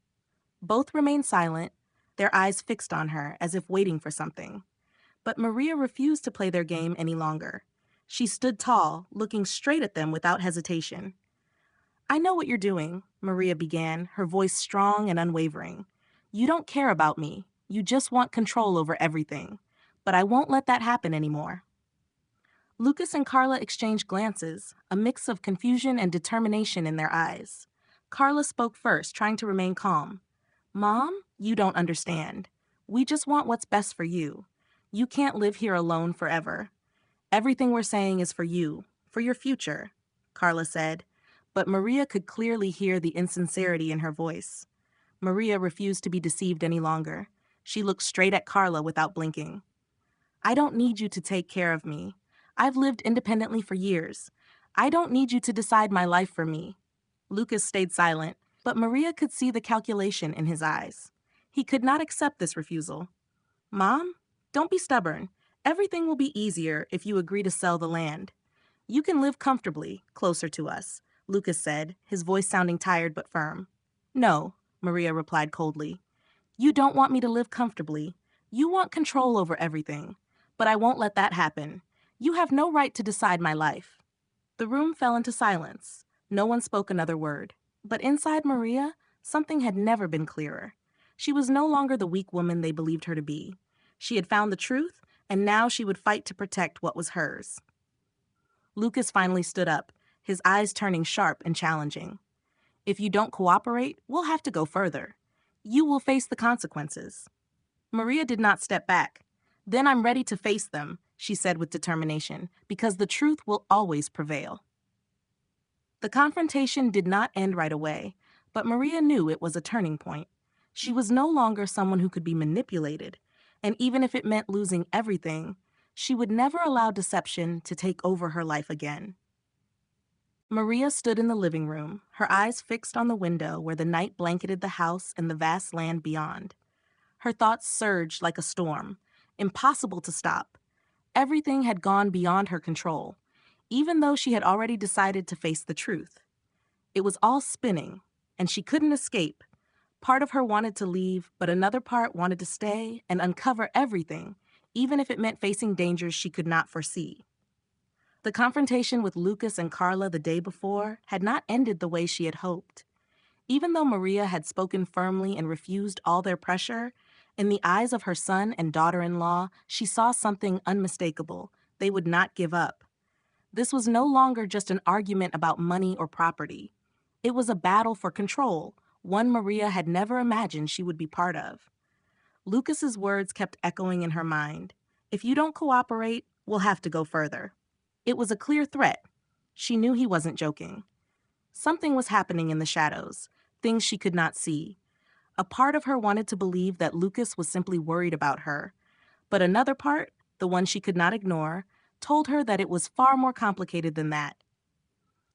A: Both remained silent, their eyes fixed on her as if waiting for something. But Maria refused to play their game any longer. She stood tall, looking straight at them without hesitation. "I know what you're doing," Maria began, her voice strong and unwavering. "You don't care about me. You just want control over everything. But I won't let that happen anymore." Lucas and Carla exchanged glances, a mix of confusion and determination in their eyes. Carla spoke first, trying to remain calm. "Mom, you don't understand. We just want what's best for you. You can't live here alone forever. Everything we're saying is for you, for your future," Carla said. But Maria could clearly hear the insincerity in her voice. Maria refused to be deceived any longer. She looked straight at Carla without blinking. "I don't need you to take care of me. I've lived independently for years. I don't need you to decide my life for me." Lucas stayed silent, but Maria could see the calculation in his eyes. He could not accept this refusal. "Mom, don't be stubborn. Everything will be easier if you agree to sell the land. You can live comfortably, closer to us," Lucas said, his voice sounding tired but firm. "No," Maria replied coldly. "You don't want me to live comfortably. You want control over everything. But I won't let that happen. You have no right to decide my life." The room fell into silence. No one spoke another word. But inside Maria, something had never been clearer. She was no longer the weak woman they believed her to be. She had found the truth, and now she would fight to protect what was hers. Lucas finally stood up, his eyes turning sharp and challenging. "If you don't cooperate, we'll have to go further. You will face the consequences." Maria did not step back. "Then I'm ready to face them," she said with determination, "because the truth will always prevail." The confrontation did not end right away, but Maria knew it was a turning point. She was no longer someone who could be manipulated, and even if it meant losing everything, she would never allow deception to take over her life again. Maria stood in the living room, her eyes fixed on the window where the night blanketed the house and the vast land beyond. Her thoughts surged like a storm, impossible to stop. Everything had gone beyond her control, even though she had already decided to face the truth. It was all spinning, and she couldn't escape. Part of her wanted to leave, but another part wanted to stay and uncover everything, even if it meant facing dangers she could not foresee. The confrontation with Lucas and Carla the day before had not ended the way she had hoped. Even though Maria had spoken firmly and refused all their pressure, in the eyes of her son and daughter-in-law, she saw something unmistakable. They would not give up. This was no longer just an argument about money or property. It was a battle for control, one Maria had never imagined she would be part of. Lucas's words kept echoing in her mind. If you don't cooperate, we'll have to go further. It was a clear threat. She knew he wasn't joking. Something was happening in the shadows, things she could not see. A part of her wanted to believe that Lucas was simply worried about her, but another part, the one she could not ignore, told her that it was far more complicated than that.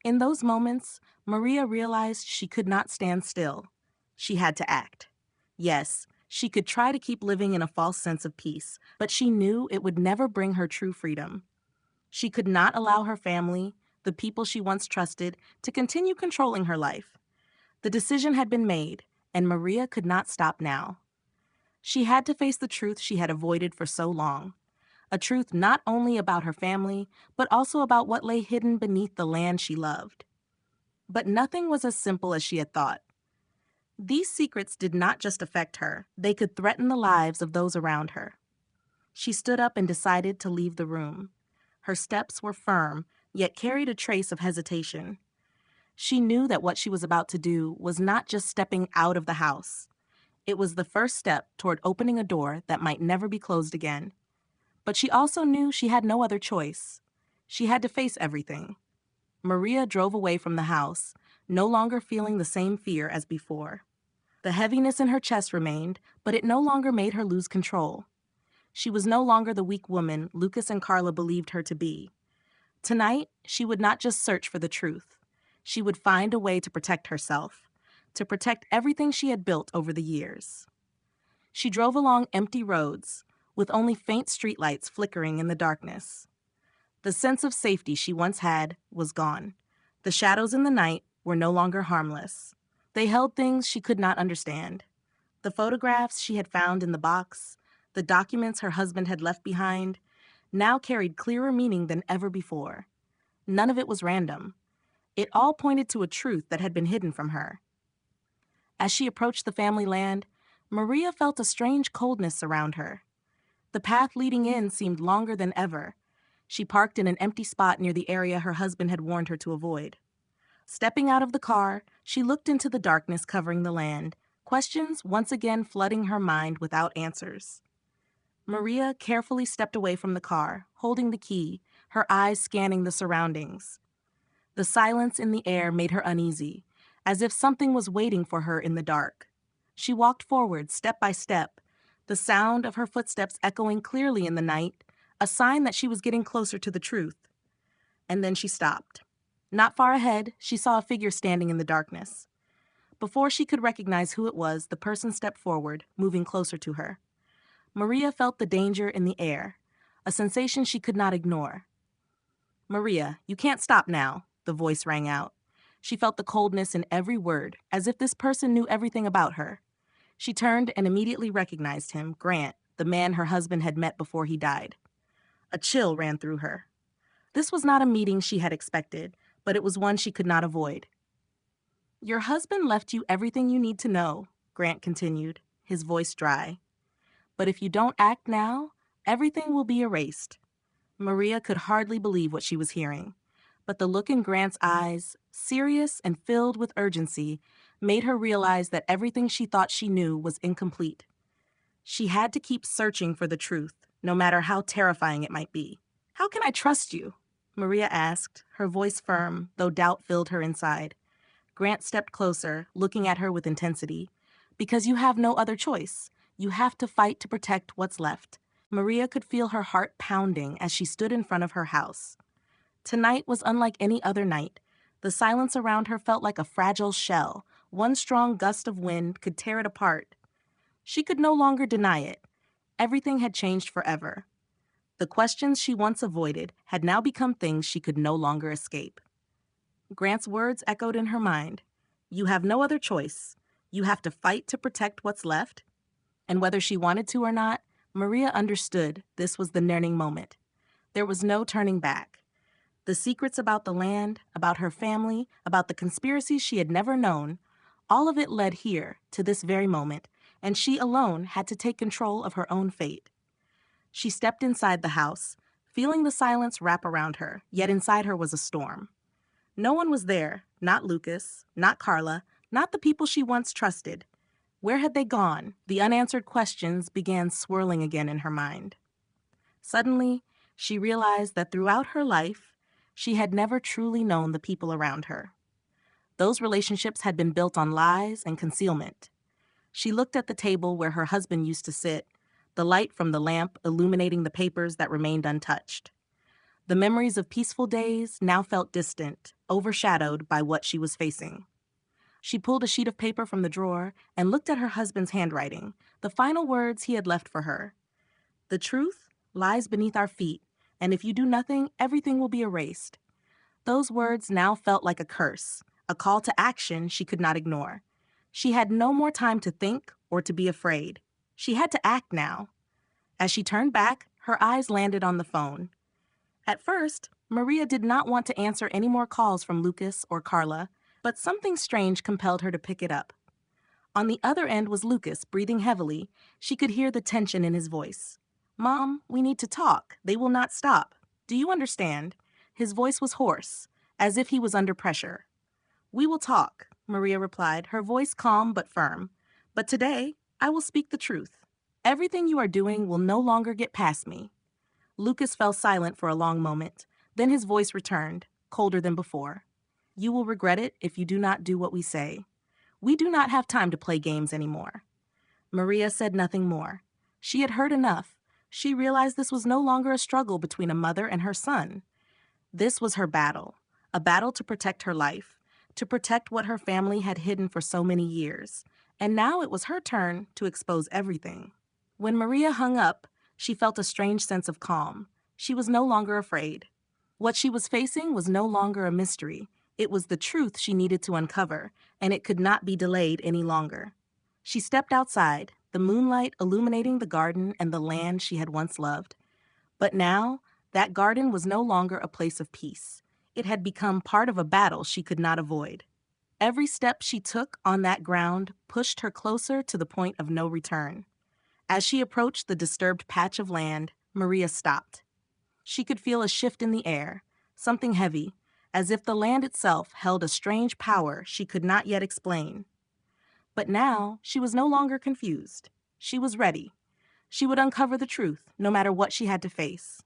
A: In those moments, Maria realized she could not stand still. She had to act. Yes, she could try to keep living in a false sense of peace, but she knew it would never bring her true freedom. She could not allow her family, the people she once trusted, to continue controlling her life. The decision had been made, and Maria could not stop now. She had to face the truth she had avoided for so long. A truth not only about her family, but also about what lay hidden beneath the land she loved. But nothing was as simple as she had thought. These secrets did not just affect her, they could threaten the lives of those around her. She stood up and decided to leave the room. Her steps were firm, yet carried a trace of hesitation. She knew that what she was about to do was not just stepping out of the house. It was the first step toward opening a door that might never be closed again. But she also knew she had no other choice. She had to face everything. Maria drove away from the house, no longer feeling the same fear as before. The heaviness in her chest remained, but it no longer made her lose control. She was no longer the weak woman Lucas and Carla believed her to be. Tonight, she would not just search for the truth. She would find a way to protect herself, to protect everything she had built over the years. She drove along empty roads, with only faint streetlights flickering in the darkness. The sense of safety she once had was gone. The shadows in the night were no longer harmless. They held things she could not understand. The photographs she had found in the box, the documents her husband had left behind, now carried clearer meaning than ever before. None of it was random. It all pointed to a truth that had been hidden from her. As she approached the family land, Maria felt a strange coldness surround her. The path leading in seemed longer than ever. She parked in an empty spot near the area her husband had warned her to avoid. Stepping out of the car, she looked into the darkness covering the land, questions once again flooding her mind without answers. Maria carefully stepped away from the car, holding the key, her eyes scanning the surroundings. The silence in the air made her uneasy, as if something was waiting for her in the dark. She walked forward, step by step, the sound of her footsteps echoing clearly in the night, a sign that she was getting closer to the truth. And then she stopped. Not far ahead, she saw a figure standing in the darkness. Before she could recognize who it was, the person stepped forward, moving closer to her. Maria felt the danger in the air, a sensation she could not ignore. "Maria, you can't stop now," the voice rang out. She felt the coldness in every word, as if this person knew everything about her. She turned and immediately recognized him, Grant, the man her husband had met before he died. A chill ran through her. This was not a meeting she had expected, but it was one she could not avoid. "Your husband left you everything you need to know," Grant continued, his voice dry. "But if you don't act now, everything will be erased." Maria could hardly believe what she was hearing, but the look in Grant's eyes, serious and filled with urgency, made her realize that everything she thought she knew was incomplete. She had to keep searching for the truth, no matter how terrifying it might be. "How can I trust you?" Maria asked, her voice firm, though doubt filled her inside. Grant stepped closer, looking at her with intensity. "Because you have no other choice. You have to fight to protect what's left." Maria could feel her heart pounding as she stood in front of her house. Tonight was unlike any other night. The silence around her felt like a fragile shell. One strong gust of wind could tear it apart. She could no longer deny it. Everything had changed forever. The questions she once avoided had now become things she could no longer escape. Grant's words echoed in her mind. "You have no other choice. You have to fight to protect what's left." And whether she wanted to or not, Maria understood this was the learning moment. There was no turning back. The secrets about the land, about her family, about the conspiracies she had never known, all of it led here, to this very moment, and she alone had to take control of her own fate. She stepped inside the house, feeling the silence wrap around her, yet inside her was a storm. No one was there, not Lucas, not Carla, not the people she once trusted. Where had they gone? The unanswered questions began swirling again in her mind. Suddenly, she realized that throughout her life, she had never truly known the people around her. Those relationships had been built on lies and concealment. She looked at the table where her husband used to sit, the light from the lamp illuminating the papers that remained untouched. The memories of peaceful days now felt distant, overshadowed by what she was facing. She pulled a sheet of paper from the drawer and looked at her husband's handwriting, the final words he had left for her. "The truth lies beneath our feet, and if you do nothing, everything will be erased." Those words now felt like a curse, a call to action she could not ignore. She had no more time to think or to be afraid. She had to act now. As she turned back, her eyes landed on the phone. At first, Maria did not want to answer any more calls from Lucas or Carla, but something strange compelled her to pick it up. On the other end was Lucas, breathing heavily. She could hear the tension in his voice. "Mom, we need to talk. They will not stop. Do you understand?" His voice was hoarse, as if he was under pressure. "We will talk," Maria replied, her voice calm but firm. "But today, I will speak the truth. Everything you are doing will no longer get past me." Lucas fell silent for a long moment. Then his voice returned, colder than before. "You will regret it if you do not do what we say. We do not have time to play games anymore." Maria said nothing more. She had heard enough. She realized this was no longer a struggle between a mother and her son. This was her battle, a battle to protect her life, to protect what her family had hidden for so many years. And now it was her turn to expose everything. When Maria hung up, she felt a strange sense of calm. She was no longer afraid. What she was facing was no longer a mystery. It was the truth she needed to uncover, and it could not be delayed any longer. She stepped outside, the moonlight illuminating the garden and the land she had once loved. But now, that garden was no longer a place of peace. It had become part of a battle she could not avoid. Every step she took on that ground pushed her closer to the point of no return. As she approached the disturbed patch of land, Maria stopped. She could feel a shift in the air, something heavy, as if the land itself held a strange power she could not yet explain. But now, she was no longer confused. She was ready. She would uncover the truth, no matter what she had to face.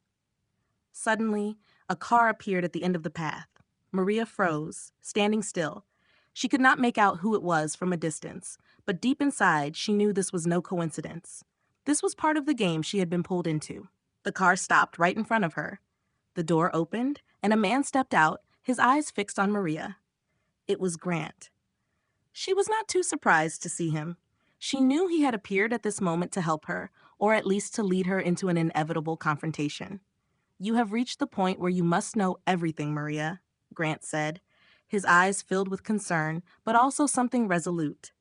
A: Suddenly, a car appeared at the end of the path. Maria froze, standing still. She could not make out who it was from a distance, but deep inside, she knew this was no coincidence. This was part of the game she had been pulled into. The car stopped right in front of her. The door opened, and a man stepped out, his eyes fixed on Maria. It was Grant. She was not too surprised to see him. She knew he had appeared at this moment to help her, or at least to lead her into an inevitable confrontation. "You have reached the point where you must know everything, Maria," Grant said, his eyes filled with concern, but also something resolute.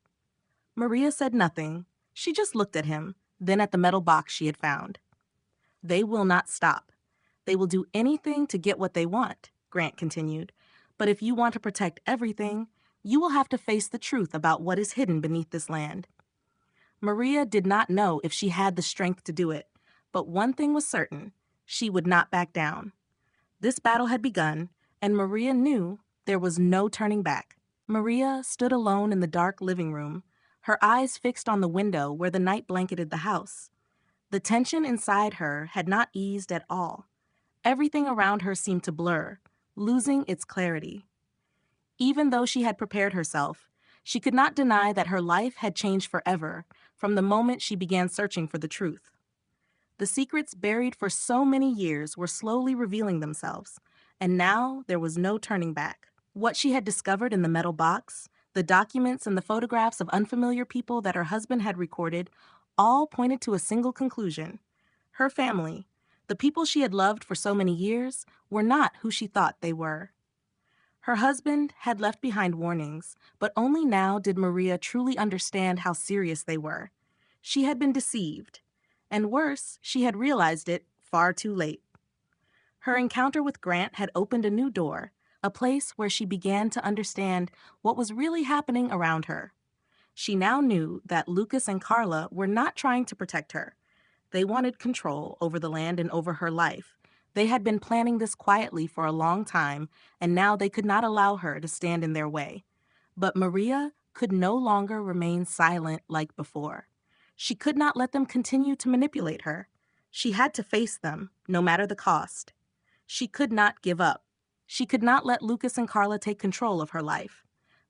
A: Maria said nothing. She just looked at him, then at the metal box she had found. "They will not stop. They will do anything to get what they want," Grant continued. "But if you want to protect everything, you will have to face the truth about what is hidden beneath this land." Maria did not know if she had the strength to do it, but one thing was certain: she would not back down. This battle had begun, and Maria knew there was no turning back. Maria stood alone in the dark living room, her eyes fixed on the window where the night blanketed the house. The tension inside her had not eased at all. Everything around her seemed to blur, losing its clarity. Even though she had prepared herself, she could not deny that her life had changed forever from the moment she began searching for the truth. The secrets buried for so many years were slowly revealing themselves, and now there was no turning back. What she had discovered in the metal box, the documents and the photographs of unfamiliar people that her husband had recorded, all pointed to a single conclusion. Her family, the people she had loved for so many years, were not who she thought they were. Her husband had left behind warnings, but only now did Maria truly understand how serious they were. She had been deceived, and worse, she had realized it far too late. Her encounter with Grant had opened a new door, a place where she began to understand what was really happening around her. She now knew that Lucas and Carla were not trying to protect her. They wanted control over the land and over her life. They had been planning this quietly for a long time, and now they could not allow her to stand in their way. But Maria could no longer remain silent like before. She could not let them continue to manipulate her. She had to face them, no matter the cost. She could not give up. She could not let Lucas and Carla take control of her life.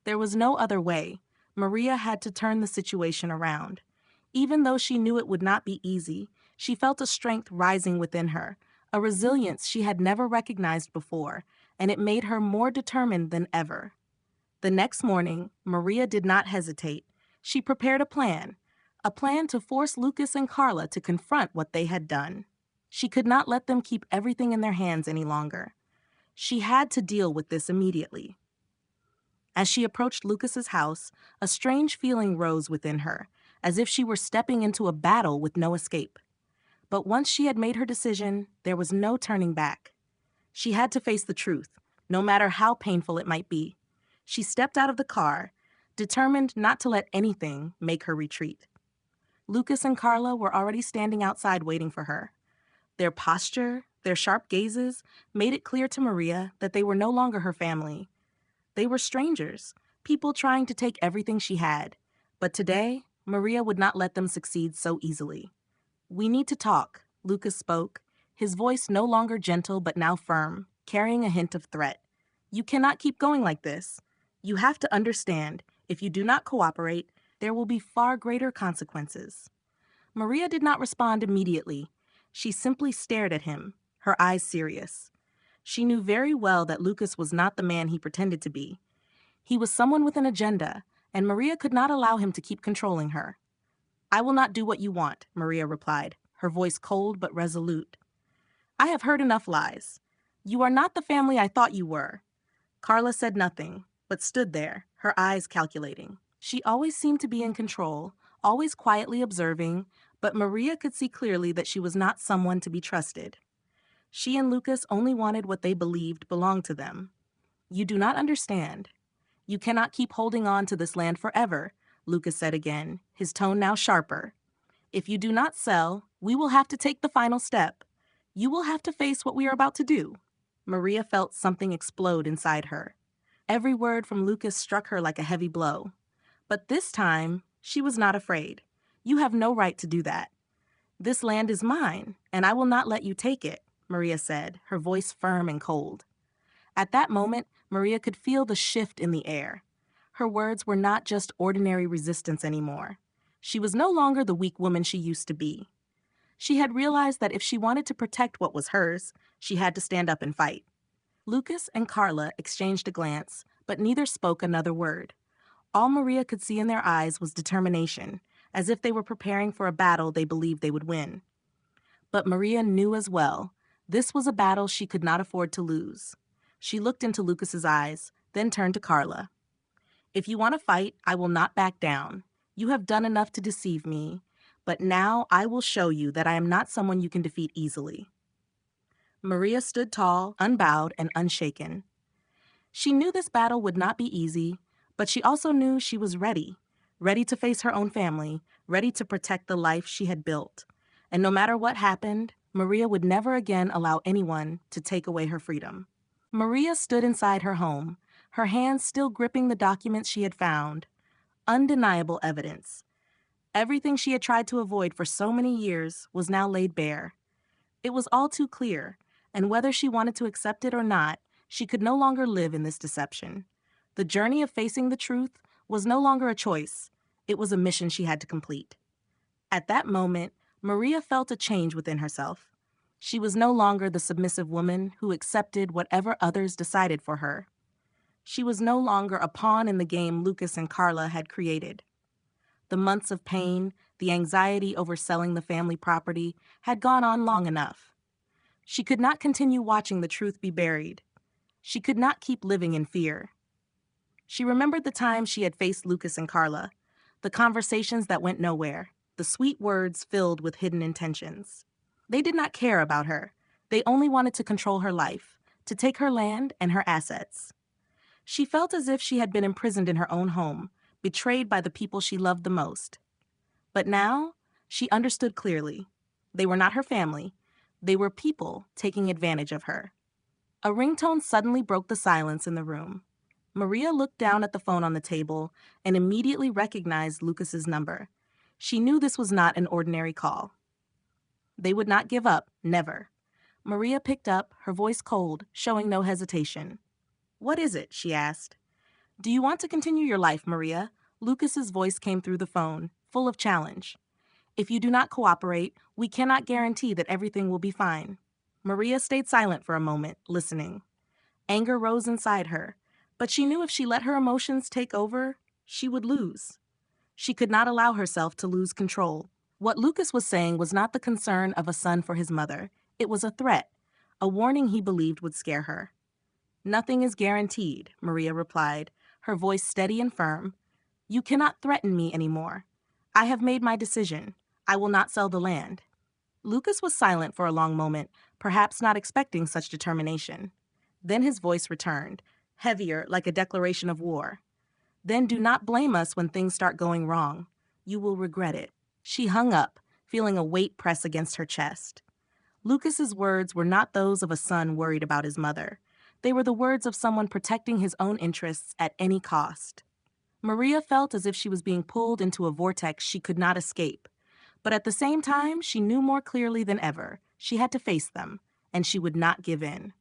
A: There was no other way. Maria had to turn the situation around. Even though she knew it would not be easy, she felt a strength rising within her, a resilience she had never recognized before, and it made her more determined than ever. The next morning, Maria did not hesitate. She prepared a plan to force Lucas and Carla to confront what they had done. She could not let them keep everything in their hands any longer. She had to deal with this immediately. As she approached Lucas's house, a strange feeling rose within her, as if she were stepping into a battle with no escape. But once she had made her decision, there was no turning back. She had to face the truth, no matter how painful it might be. She stepped out of the car, determined not to let anything make her retreat. Lucas and Carla were already standing outside waiting for her. Their posture, their sharp gazes, made it clear to Maria that they were no longer her family. They were strangers, people trying to take everything she had. But today, Maria would not let them succeed so easily. "We need to talk," Lucas spoke, his voice no longer gentle but now firm, carrying a hint of threat. "You cannot keep going like this. You have to understand, if you do not cooperate, there will be far greater consequences." Maria did not respond immediately. She simply stared at him, her eyes serious. She knew very well that Lucas was not the man he pretended to be. He was someone with an agenda, and Maria could not allow him to keep controlling her. "I will not do what you want," Maria replied, her voice cold but resolute. "I have heard enough lies. You are not the family I thought you were." Carla said nothing, but stood there, her eyes calculating. She always seemed to be in control, always quietly observing, but Maria could see clearly that she was not someone to be trusted. She and Lucas only wanted what they believed belonged to them. "You do not understand. You cannot keep holding on to this land forever," Lucas said again, his tone now sharper. "If you do not sell, we will have to take the final step. You will have to face what we are about to do." Maria felt something explode inside her. Every word from Lucas struck her like a heavy blow. But this time, she was not afraid. "You have no right to do that. This land is mine, and I will not let you take it," Maria said, her voice firm and cold. At that moment, Maria could feel the shift in the air. Her words were not just ordinary resistance anymore. She was no longer the weak woman she used to be. She had realized that if she wanted to protect what was hers, she had to stand up and fight. Lucas and Carla exchanged a glance, but neither spoke another word. All Maria could see in their eyes was determination, as if they were preparing for a battle they believed they would win. But Maria knew as well, this was a battle she could not afford to lose. She looked into Lucas's eyes, then turned to Carla. "If you want to fight, I will not back down. You have done enough to deceive me, but now I will show you that I am not someone you can defeat easily." Maria stood tall, unbowed, and unshaken. She knew this battle would not be easy, but she also knew she was ready to face her own family, ready to protect the life she had built. And no matter what happened, Maria would never again allow anyone to take away her freedom. Maria stood inside her home, her hands still gripping the documents she had found. Undeniable evidence. Everything she had tried to avoid for so many years was now laid bare. It was all too clear, and whether she wanted to accept it or not, she could no longer live in this deception. The journey of facing the truth was no longer a choice. It was a mission she had to complete. At that moment, Maria felt a change within herself. She was no longer the submissive woman who accepted whatever others decided for her. She was no longer a pawn in the game Lucas and Carla had created. The months of pain, the anxiety over selling the family property, had gone on long enough. She could not continue watching the truth be buried. She could not keep living in fear. She remembered the times she had faced Lucas and Carla, the conversations that went nowhere, the sweet words filled with hidden intentions. They did not care about her. They only wanted to control her life, to take her land and her assets. She felt as if she had been imprisoned in her own home, betrayed by the people she loved the most. But now, she understood clearly. They were not her family. They were people taking advantage of her. A ringtone suddenly broke the silence in the room. Maria looked down at the phone on the table and immediately recognized Lucas's number. She knew this was not an ordinary call. They would not give up, never. Maria picked up, her voice cold, showing no hesitation. "What is it?" she asked. "Do you want to continue your life, Maria?" Lucas's voice came through the phone, full of challenge. "If you do not cooperate, we cannot guarantee that everything will be fine." Maria stayed silent for a moment, listening. Anger rose inside her, but she knew if she let her emotions take over, she would lose. She could not allow herself to lose control. What Lucas was saying was not the concern of a son for his mother. It was a threat, a warning he believed would scare her. "Nothing is guaranteed," Maria replied, her voice steady and firm. "You cannot threaten me anymore. I have made my decision. I will not sell the land." Lucas was silent for a long moment, perhaps not expecting such determination. Then his voice returned, heavier, like a declaration of war. "Then do not blame us when things start going wrong. You will regret it." She hung up, feeling a weight press against her chest. Lucas's words were not those of a son worried about his mother. They were the words of someone protecting his own interests at any cost. Maria felt as if she was being pulled into a vortex she could not escape. But at the same time, she knew more clearly than ever. She had to face them, and she would not give in.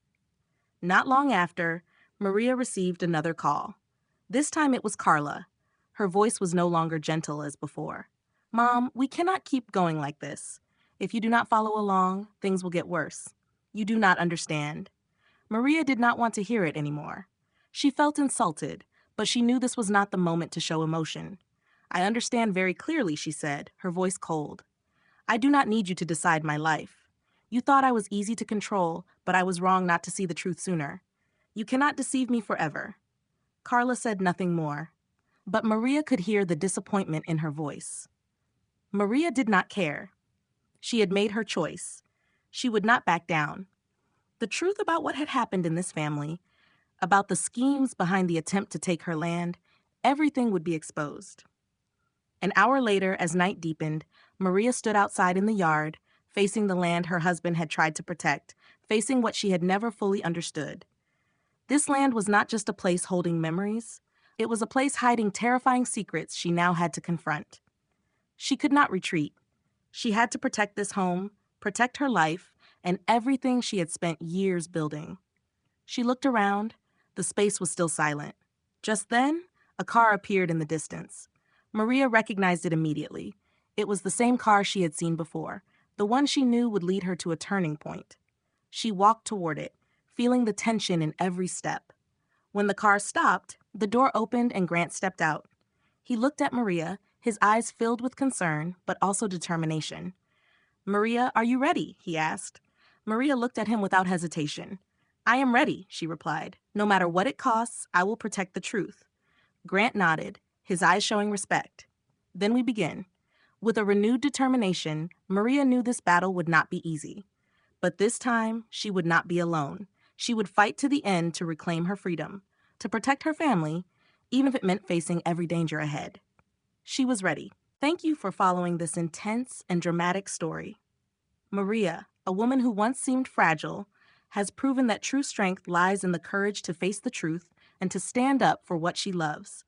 A: Not long after, Maria received another call. This time it was Carla. Her voice was no longer gentle as before. "Mom, we cannot keep going like this. If you do not follow along, things will get worse. You do not understand." Maria did not want to hear it anymore. She felt insulted, but she knew this was not the moment to show emotion. "I understand very clearly," she said, her voice cold. "I do not need you to decide my life. You thought I was easy to control, but I was wrong not to see the truth sooner. You cannot deceive me forever." Carla said nothing more, but Maria could hear the disappointment in her voice. Maria did not care. She had made her choice. She would not back down. The truth about what had happened in this family, about the schemes behind the attempt to take her land, everything would be exposed. An hour later, as night deepened, Maria stood outside in the yard, facing the land her husband had tried to protect, facing what she had never fully understood. This land was not just a place holding memories. It was a place hiding terrifying secrets she now had to confront. She could not retreat. She had to protect this home, protect her life, and everything she had spent years building. She looked around. The space was still silent. Just then, a car appeared in the distance. Maria recognized it immediately. It was the same car she had seen before, the one she knew would lead her to a turning point. She walked toward it, feeling the tension in every step. When the car stopped, the door opened and Grant stepped out. He looked at Maria, his eyes filled with concern, but also determination. "Maria, are you ready?" he asked. Maria looked at him without hesitation. "I am ready," she replied. "No matter what it costs, I will protect the truth." Grant nodded, his eyes showing respect. "Then we begin." With a renewed determination, Maria knew this battle would not be easy. But this time, she would not be alone. She would fight to the end to reclaim her freedom, to protect her family, even if it meant facing every danger ahead. She was ready. Thank you for following this intense and dramatic story. Maria, a woman who once seemed fragile, has proven that true strength lies in the courage to face the truth and to stand up for what she loves.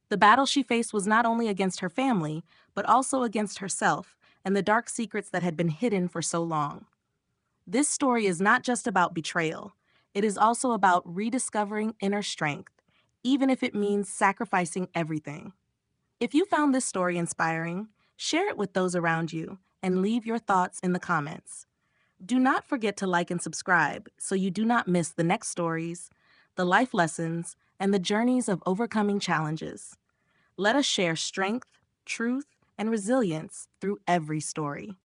A: The battle she faced was not only against her family, but also against herself and the dark secrets that had been hidden for so long. This story is not just about betrayal. It is also about rediscovering inner strength, even if it means sacrificing everything. If you found this story inspiring, share it with those around you and leave your thoughts in the comments. Do not forget to like and subscribe so you do not miss the next stories, the life lessons, and the journeys of overcoming challenges. Let us share strength, truth, and resilience through every story.